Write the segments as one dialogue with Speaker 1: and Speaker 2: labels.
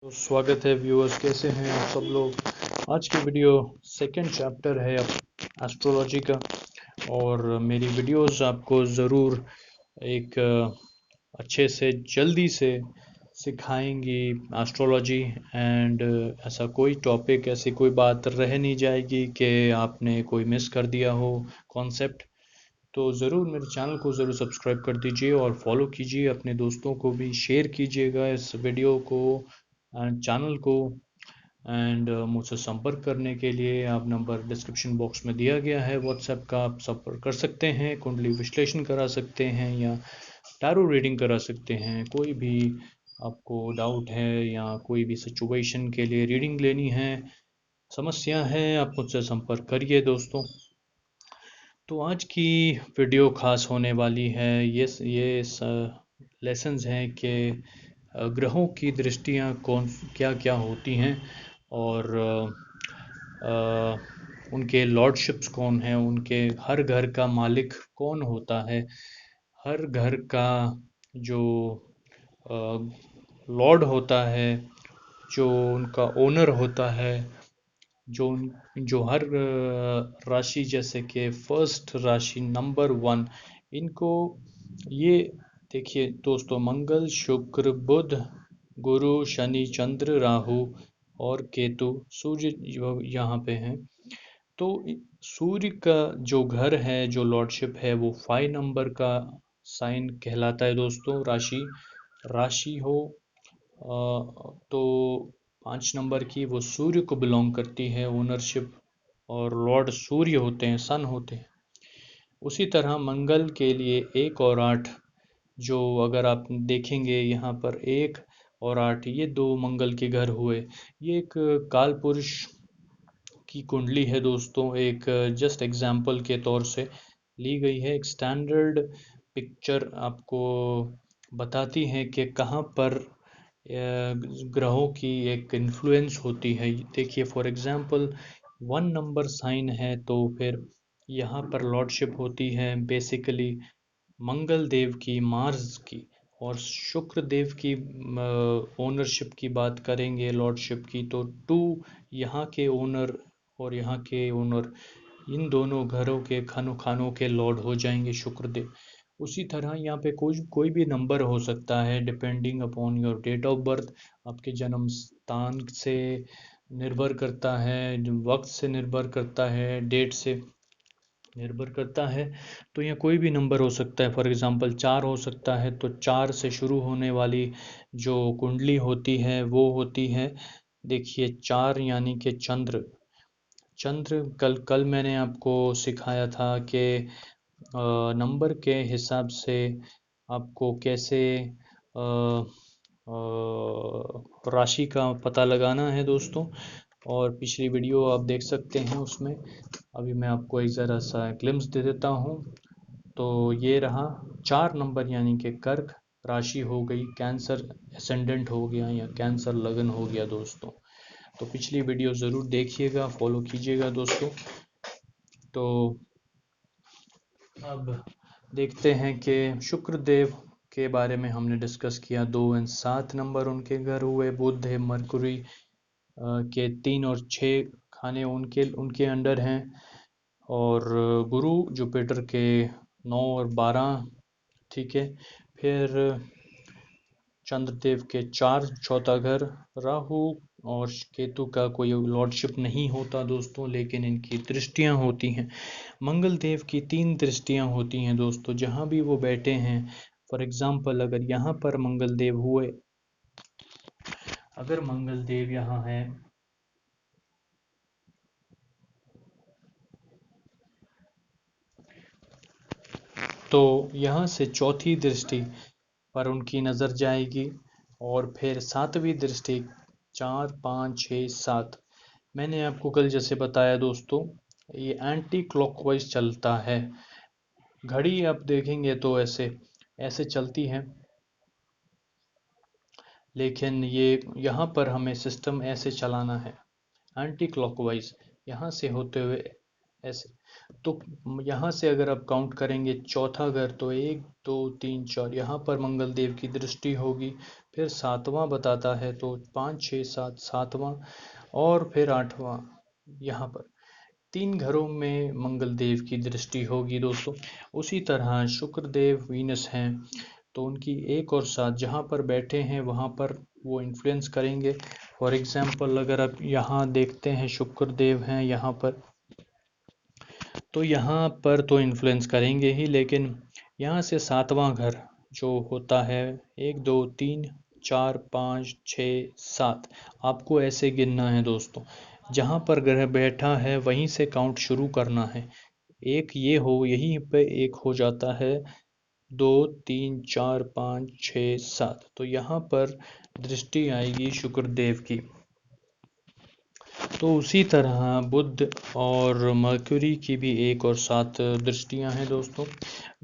Speaker 1: तो स्वागत है व्यूअर्स, कैसे हैं आप सब लोग। आज की वीडियो सेकंड चैप्टर है एस्ट्रोलॉजी का। और मेरी वीडियोस आपको ज़रूर एक अच्छे से जल्दी से सिखाएंगी एस्ट्रोलॉजी। एंड ऐसा कोई टॉपिक, ऐसी कोई बात रह नहीं जाएगी कि आपने कोई मिस कर दिया हो कॉन्सेप्ट। तो ज़रूर मेरे चैनल को ज़रूर सब्सक्राइब कर दीजिए और फॉलो कीजिए, अपने दोस्तों को भी शेयर कीजिएगा इस वीडियो को एंड चैनल को। एंड मुझसे संपर्क करने के लिए आप नंबर डिस्क्रिप्शन बॉक्स में दिया गया है व्हाट्सएप का, आप संपर्क कर सकते हैं। कुंडली विश्लेषण करा सकते हैं या टैरो रीडिंग करा सकते हैं। कोई भी आपको डाउट है या कोई भी सिचुएशन के लिए रीडिंग लेनी है, समस्या है, आप मुझसे संपर्क करिए दोस्तों। तो आज की वीडियो खास होने वाली है। ये लेसन्स हैं कि ग्रहों की दृष्टियाँ कौन क्या क्या होती हैं और उनके लॉर्डशिप्स कौन हैं, उनके हर घर का मालिक कौन होता है, हर घर का जो लॉर्ड होता है, जो उनका ओनर होता है, जो जो हर राशि, जैसे कि फर्स्ट राशि नंबर वन, इनको ये देखिए दोस्तों, मंगल शुक्र बुध गुरु शनि चंद्र राहु और केतु, सूर्य यहाँ पे हैं। तो सूर्य का जो घर है, जो लॉर्डशिप है, वो 5 नंबर का साइन कहलाता है दोस्तों। राशि राशि हो तो 5 नंबर की वो सूर्य को बिलोंग करती है ओनरशिप, और लॉर्ड सूर्य होते हैं, सन होते हैं। उसी तरह मंगल के लिए 1 और 8, जो अगर आप देखेंगे यहाँ पर 1 और 8, ये दो मंगल के घर हुए। ये एक काल पुरुष की कुंडली है दोस्तों, एक जस्ट एग्जाम्पल के तौर से ली गई है। एक स्टैंडर्ड पिक्चर आपको बताती है कि कहाँ पर ग्रहों की एक इन्फ्लुएंस होती है। देखिए फॉर एग्जांपल 1 नंबर साइन है तो फिर यहाँ पर लॉर्डशिप होती है बेसिकली मंगल देव की, मार्स की। और शुक्र देव की ओनरशिप की बात करेंगे, लॉर्डशिप की, तो 2 यहाँ के ओनर और यहाँ के ओनर, इन दोनों घरों के खानों के लॉर्ड हो जाएंगे शुक्रदेव। उसी तरह यहाँ पे कोई भी नंबर हो सकता है depending upon your date of birth. आपके जन्म स्थान से निर्भर करता है, वक्त से निर्भर करता है, डेट से निर्भर करता है। तो यहाँ कोई भी नंबर हो सकता है। फॉर एग्जांपल 4 हो सकता है, तो 4 से शुरू होने वाली जो कुंडली होती है वो होती है, देखिए 4 यानी कि चंद्र। चंद्र कल कल मैंने आपको सिखाया था कि नंबर के हिसाब से आपको कैसे राशि का पता लगाना है दोस्तों। और पिछली वीडियो आप देख सकते हैं उसमें। अभी मैं आपको एक ज़रा सा ग्लिम्स दे देता हूँ। तो ये रहा 4 नंबर यानी कि कर्क राशि हो गई, कैंसर एसेंडेंट हो गया या कैंसर लगन हो गया दोस्तों। तो पिछली वीडियो ज़रूर देखिएगा, फॉलो कीजिएगा दोस्तों। तो अब देखते हैं कि शुक्र देव के बारे में हमने डिस्कस किया। 2 और 7 नंबर उनके घर हुए। बुध है मरकुरी के 3 और 6 खाने उनके उनके अंडर हैं। और गुरु जुपिटर के 9 और 12, ठीक है। फिर चंद्रदेव के 4 चौथा घर। राहु और केतु का कोई लॉर्डशिप नहीं होता दोस्तों, लेकिन इनकी दृष्टियां होती हैं। मंगल देव की 3 दृष्टियां होती हैं दोस्तों, जहां भी वो बैठे हैं। फॉर एग्जाम्पल अगर यहाँ पर मंगल देव हुए, अगर मंगल देव यहाँ है तो यहाँ से चौथी दृष्टि पर उनकी नज़र जाएगी। और फिर 7वीं दृष्टि, 4 5 6 7, मैंने आपको कल जैसे बताया दोस्तों, ये एंटी क्लॉकवाइज चलता है। घड़ी आप देखेंगे तो ऐसे ऐसे चलती है, लेकिन ये यहाँ पर हमें सिस्टम ऐसे चलाना है, एंटी क्लॉकवाइज, यहाँ से होते हुए ऐसे। तो यहाँ से अगर आप काउंट करेंगे चौथा घर, तो 1 2 3 4, यहाँ पर मंगल देव की दृष्टि होगी। फिर सातवां बताता है तो 5 6 7, सातवां। और फिर आठवां, यहाँ पर 3 घरों में मंगल देव की दृष्टि होगी दोस्तों। उसी तरह शुक्र देव वीनस हैं, तो उनकी 1 और 7 जहाँ पर बैठे हैं वहाँ पर वो इन्फ्लुएंस करेंगे। फॉर एग्जाम्पल अगर आप यहाँ देखते हैं शुक्र देव हैं यहाँ पर, तो यहाँ पर तो इन्फ्लुएंस करेंगे ही, लेकिन यहाँ से सातवां घर जो होता है, 1 2 3 4 5 6 7, आपको ऐसे गिनना है दोस्तों। जहाँ पर ग्रह बैठा है वहीं से काउंट शुरू करना है। एक ये हो, यहीं पे एक हो जाता है, 2 3 4 5 6 7, तो यहाँ पर दृष्टि आएगी शुक्रदेव की। तो उसी तरह बुध और मर्क्यूरी की भी 1 और 7 दृष्टियां हैं दोस्तों।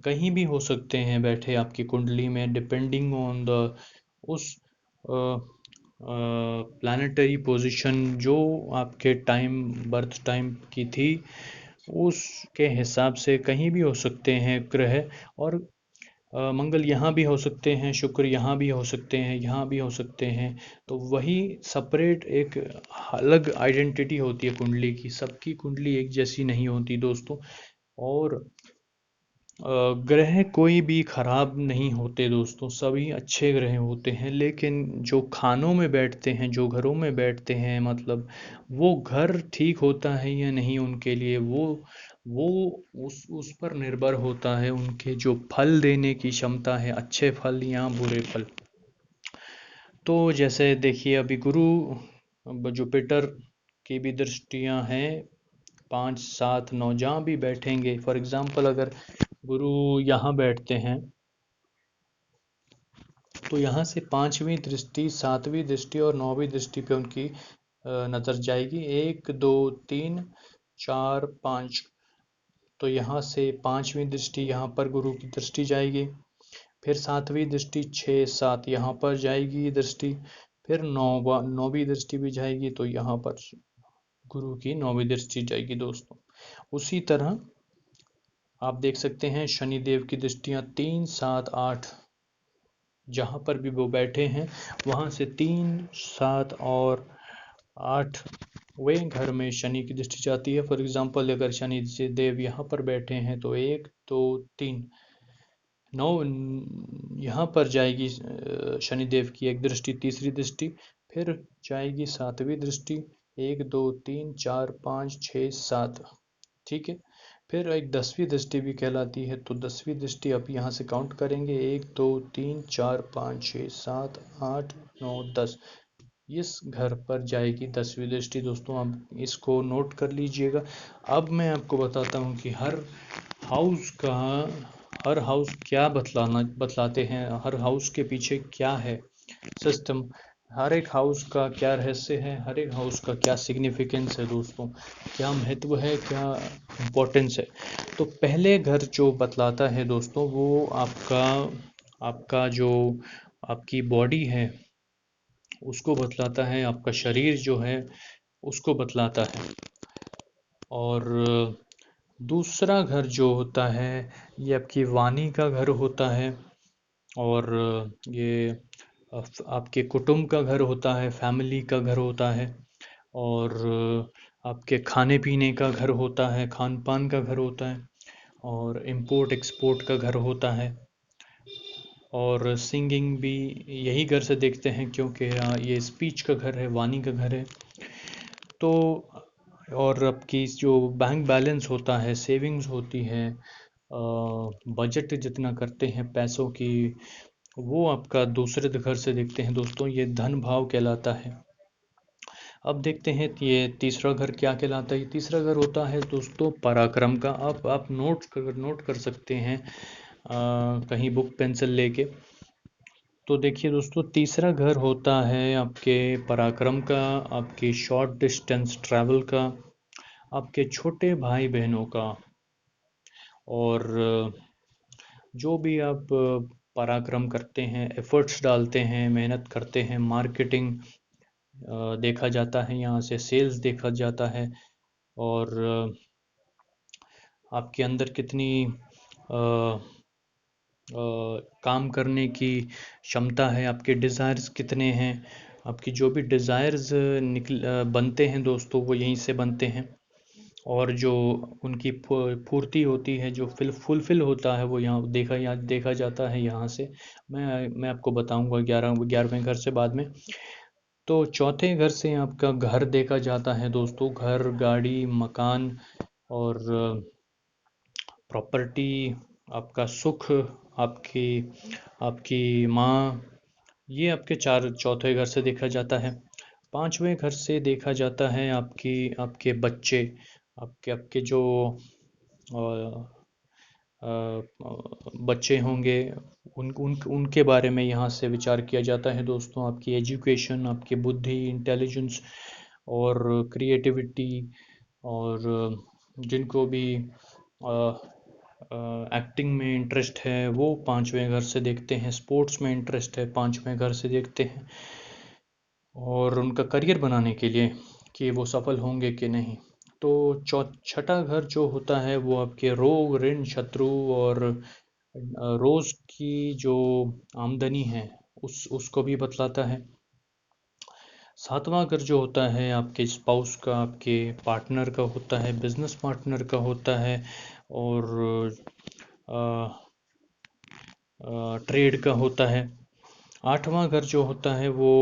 Speaker 1: कहीं भी हो सकते हैं बैठे आपकी कुंडली में, डिपेंडिंग ऑन द उस प्लानिटरी पोजीशन जो आपके टाइम, बर्थ टाइम की थी, उसके हिसाब से कहीं भी हो सकते हैं ग्रह। और मंगल यहाँ भी हो सकते हैं, शुक्र यहाँ भी हो सकते हैं, यहाँ भी हो सकते हैं। तो वही सेपरेट एक अलग आइडेंटिटी होती है कुंडली की। सबकी कुंडली एक जैसी नहीं होती दोस्तों। और ग्रह कोई भी खराब नहीं होते दोस्तों, सभी अच्छे ग्रह होते हैं। लेकिन जो खानों में बैठते हैं, जो घरों में बैठते हैं, मतलब वो घर ठीक होता है या नहीं उनके लिए, वो उस पर निर्भर होता है। उनके जो फल देने की क्षमता है, अच्छे फल या बुरे फल। तो जैसे देखिए अभी गुरु, जुपिटर की भी दृष्टियां हैं, 5 7 9 जहाँ भी बैठेंगे। फॉर एग्जाम्पल अगर गुरु यहाँ बैठते हैं, तो यहाँ से 5वीं दृष्टि, 7वीं दृष्टि और 9वीं दृष्टि पे उनकी नज़र जाएगी। 1 2 3 4 5, तो यहाँ से 5वीं दृष्टि यहाँ पर गुरु की दृष्टि जाएगी। फिर 7वीं दृष्टि 6 7 यहाँ पर जाएगी दृष्टि। फिर 9वीं दृष्टि भी जाएगी, तो यहाँ पर गुरु की 9वीं दृष्टि जाएगी दोस्तों। उसी तरह आप देख सकते हैं शनिदेव की दृष्टियां 3 7 8, जहाँ पर भी वो बैठे हैं वहाँ से 3 7 और 8वें घर में शनि की दृष्टि जाती है। फॉर एग्जाम्पल अगर शनि देव यहाँ पर बैठे हैं, तो 1 2 3 9 यहाँ पर जाएगी शनिदेव की एक दृष्टि, तीसरी दृष्टि। फिर जाएगी 7वीं दृष्टि, 1 2 3 4 5 6 7, ठीक है। फिर एक 10वीं दृष्टि भी कहलाती है, तो 10वीं दृष्टि आप यहाँ से काउंट करेंगे, 1 2 3 4 5 6 7 8 9 10, इस घर पर जाएगी 10वीं दृष्टि दोस्तों। आप इसको नोट कर लीजिएगा। अब मैं आपको बताता हूँ कि हाउस का हर हाउस क्या बतलाते हैं, हर हाउस के पीछे क्या है सिस्टम, हर एक हाउस का क्या रहस्य है, हर एक हाउस का क्या सिग्निफिकेंस है दोस्तों, क्या महत्व है, क्या इम्पोर्टेंस है। तो पहले घर जो बतलाता है दोस्तों, वो आपका आपका जो आपकी बॉडी है उसको बतलाता है, आपका शरीर जो है उसको बतलाता है। और दूसरा घर जो होता है, ये आपकी वाणी का घर होता है। और ये आपके कुटुंब का घर होता है, फैमिली का घर होता है। और आपके खाने पीने का घर होता है, खान पान का घर होता है। और इंपोर्ट एक्सपोर्ट का घर होता है। और सिंगिंग भी यही घर से देखते हैं, क्योंकि ये स्पीच का घर है, वाणी का घर है। तो और आपकी जो बैंक बैलेंस होता है, सेविंग्स होती है, बजट जितना करते हैं पैसों की, वो आपका दूसरे घर से देखते हैं दोस्तों, ये धन भाव कहलाता है। अब देखते हैं ये तीसरा घर क्या कहलाता है। तीसरा घर होता है दोस्तों पराक्रम का। आप नोट कर सकते हैं कहीं बुक पेंसिल लेके। तो देखिए दोस्तों, तीसरा घर होता है आपके पराक्रम का, आपके शॉर्ट डिस्टेंस ट्रैवल का, आपके छोटे भाई बहनों का। और जो भी आप पराक्रम करते हैं, एफर्ट्स डालते हैं, मेहनत करते हैं, मार्केटिंग देखा जाता है, यहाँ से सेल्स देखा जाता है। और आपके अंदर कितनी काम करने की क्षमता है, आपके डिज़ायर्स कितने हैं। आपकी जो भी डिज़ायर्स बनते हैं दोस्तों, वो यहीं से बनते हैं। और जो उनकी पूर्ति होती है, जो फुलफिल होता है, वो यहाँ देखा जाता है यहाँ से। मैं आपको बताऊंगा 11वें घर से बाद में। तो चौथे घर से आपका घर देखा जाता है दोस्तों। घर, गाड़ी, मकान और प्रॉपर्टी, आपका सुख, आपकी आपकी माँ, ये आपके चौथे घर से देखा जाता है। पांचवें घर से देखा जाता है आपके बच्चे, आपके आपके जो बच्चे होंगे, उनके बारे में यहाँ से विचार किया जाता है दोस्तों। आपकी एजुकेशन, आपकी बुद्धि, इंटेलिजेंस और क्रिएटिविटी, और जिनको भी एक्टिंग में इंटरेस्ट है वो पांचवें घर से देखते हैं। स्पोर्ट्स में इंटरेस्ट है, पांचवें घर से देखते हैं। और उनका करियर बनाने के लिए कि वो सफल होंगे कि नहीं। तो छठा घर जो होता है वो आपके रोग, ऋण, शत्रु और रोज की जो आमदनी है उसको भी बतलाता है। सातवां घर जो होता है आपके स्पाउस का, आपके पार्टनर का होता है, बिजनेस पार्टनर का होता है, और ट्रेड का होता है। आठवां घर जो होता है वो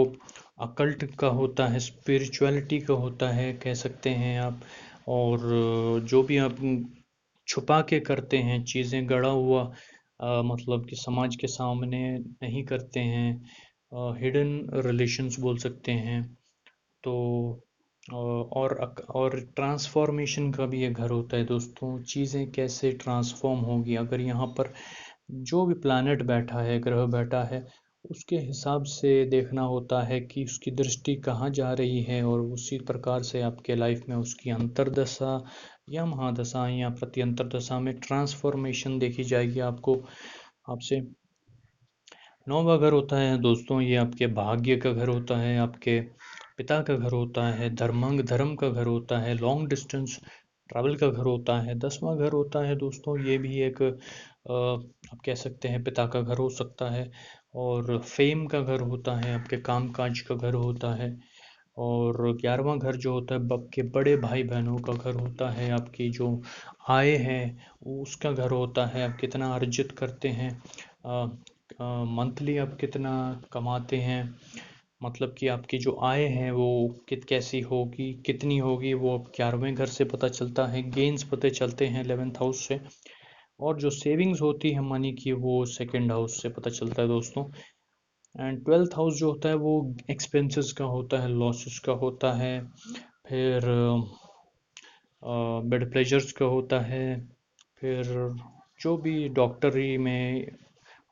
Speaker 1: अकल्ट का होता है, स्पिरिचुअलिटी का होता है कह सकते हैं आप। और जो भी आप छुपा के करते हैं चीज़ें, गड़ा हुआ मतलब कि समाज के सामने नहीं करते हैं, हिडन रिलेशंस बोल सकते हैं। तो और ट्रांसफॉर्मेशन का भी एक घर होता है दोस्तों। चीज़ें कैसे ट्रांसफॉर्म होंगी, अगर यहाँ पर जो भी प्लैनेट बैठा है, ग्रह बैठा है, उसके हिसाब से देखना होता है कि उसकी दृष्टि कहाँ जा रही है, और उसी प्रकार से आपके लाइफ में उसकी अंतर्दशा या महादशा या प्रत्यंतर दशा में ट्रांसफॉर्मेशन देखी जाएगी आपको आपसे। नौवां घर होता है दोस्तों, ये आपके भाग्य का घर होता है, आपके पिता का घर होता है, धर्म का घर होता है, लॉन्ग डिस्टेंस ट्रैवल का घर होता है। 10वां घर होता है दोस्तों, ये भी एक आप कह सकते हैं पिता का घर हो सकता है। और फेम का घर होता है, आपके काम काज का घर होता है। और 11वां घर जो होता है आपके बड़े भाई बहनों का घर होता है, आपकी जो आय है उसका घर होता है, आप कितना अर्जित करते हैं, मंथली आप कितना कमाते हैं, मतलब कि आपकी जो आय है वो कैसी होगी, कितनी होगी, वो 11वें घर से पता चलता है। गेन्स पता चलते हैं 11th हाउस से। और जो सेविंग्स होती है मनी की, वो सेकंड हाउस से पता चलता है दोस्तों। एंड 12th हाउस जो होता है वो एक्सपेंसेस का होता है, लॉसेस का होता है, फिर बेड प्लेजर्स का होता है, फिर जो भी डॉक्टरी में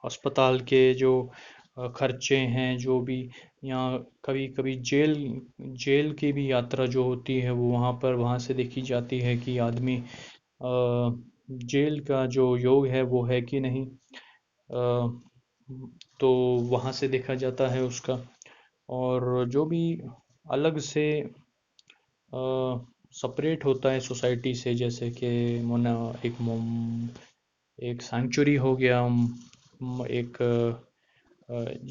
Speaker 1: अस्पताल के जो खर्चे हैं, जो भी, यहाँ कभी कभी जेल जेल की भी यात्रा जो होती है वो वहाँ से देखी जाती है कि आदमी जेल का जो योग है वो है कि नहीं। तो वहाँ से देखा जाता है उसका। और जो भी अलग से सेपरेट होता है सोसाइटी से, जैसे कि मोना एक सैंक्चुरी हो गया, एक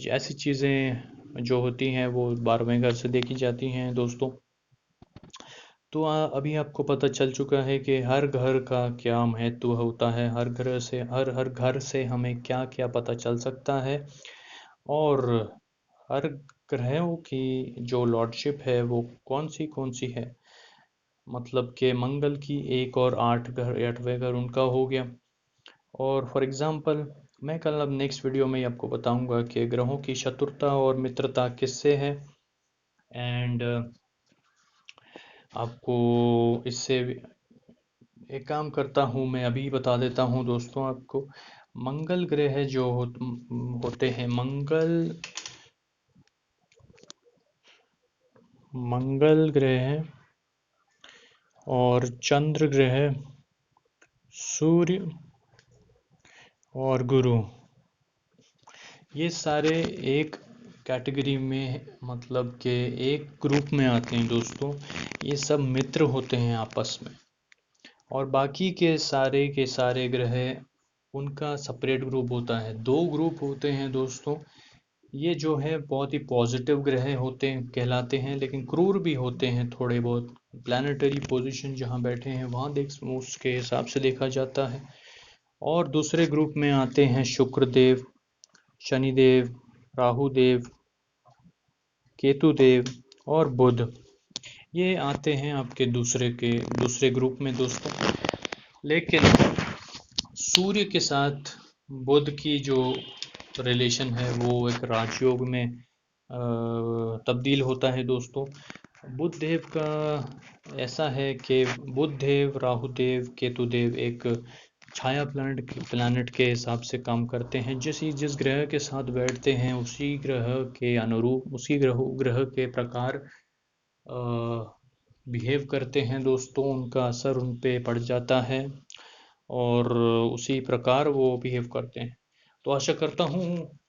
Speaker 1: ऐसी चीज़ें जो होती हैं वो 12वें घर से देखी जाती हैं दोस्तों। तो अभी आपको पता चल चुका है कि हर घर का क्या महत्व होता है, हर घर से हमें क्या क्या पता चल सकता है, और हर ग्रहों की जो लॉर्डशिप है वो कौन सी है। मतलब कि मंगल की 1 और 8 घर उनका हो गया। और फॉर एग्जांपल मैं कल अब नेक्स्ट वीडियो में आपको बताऊंगा कि ग्रहों की शत्रुता और मित्रता किससे है। एंड आपको इससे एक काम करता हूँ, मैं अभी बता देता हूँ दोस्तों आपको। मंगल ग्रह जो होते हैं, मंगल ग्रह और चंद्र ग्रह, सूर्य और गुरु, ये सारे एक कैटेगरी में, मतलब कि एक ग्रुप में आते हैं दोस्तों। ये सब मित्र होते हैं आपस में। और बाकी के सारे ग्रह उनका सेपरेट ग्रुप होता है। दो ग्रुप होते हैं दोस्तों। ये जो है बहुत ही पॉजिटिव ग्रह होते हैं कहलाते हैं, लेकिन क्रूर भी होते हैं थोड़े बहुत। प्लानिटरी पोजीशन जहाँ बैठे हैं वहाँ देख उसके हिसाब से देखा जाता है। और दूसरे ग्रुप में आते हैं शुक्रदेव, शनिदेव, राहुदेव, केतुदेव और बुध। ये आते हैं आपके दूसरे ग्रुप में दोस्तों। लेकिन सूर्य के साथ बुध की जो रिलेशन है वो एक राजयोग में तब्दील होता है दोस्तों। बुध देव का ऐसा है कि बुध देव, राहुदेव, केतुदेव एक छाया प्लैनेट के हिसाब से काम करते हैं। जिस ग्रह के साथ बैठते हैं उसी ग्रह के अनुरूप, उसी ग्रह के प्रकार बिहेव करते हैं दोस्तों। उनका असर उन पे पड़ जाता है और उसी प्रकार वो बिहेव करते हैं। तो आशा करता हूँ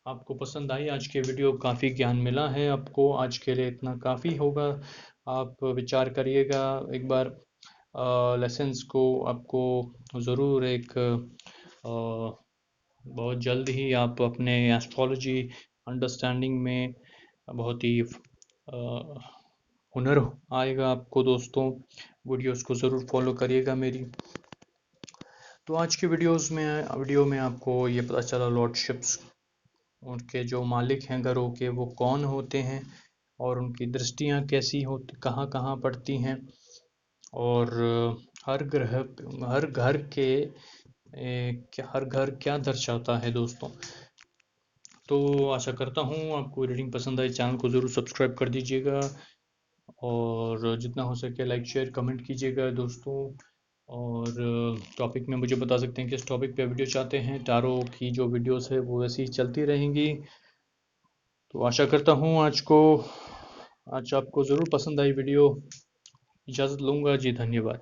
Speaker 1: आपको पसंद आई आज के वीडियो, काफ़ी ज्ञान मिला है आपको। आज के लिए इतना काफ़ी होगा। आप विचार करिएगा एक बार लेसन्स को। आपको ज़रूर एक बहुत जल्द ही आप अपने एस्ट्रोलॉजी अंडरस्टैंडिंग में बहुत ही हुनर आएगा आपको दोस्तों। वीडियोस को ज़रूर फॉलो करिएगा मेरी। तो आज की वीडियो में आपको ये पता चला लॉर्डशिप्स, उनके जो मालिक हैं घरों के वो कौन होते हैं और उनकी दृष्टियाँ कैसी होती, कहाँ कहाँ पड़ती हैं, और हर घर के हर घर क्या दर्शाता है दोस्तों। तो आशा करता हूँ आपको रीडिंग पसंद आई। चैनल को ज़रूर सब्सक्राइब कर दीजिएगा और जितना हो सके लाइक शेयर कमेंट कीजिएगा दोस्तों। और टॉपिक में मुझे बता सकते हैं किस टॉपिक पे वीडियो चाहते हैं। टारो की जो वीडियोस है वो ऐसी ही चलती रहेंगी। तो आशा करता हूँ आज आपको ज़रूर पसंद आई वीडियो। इजाज़त लूँगा जी, धन्यवाद।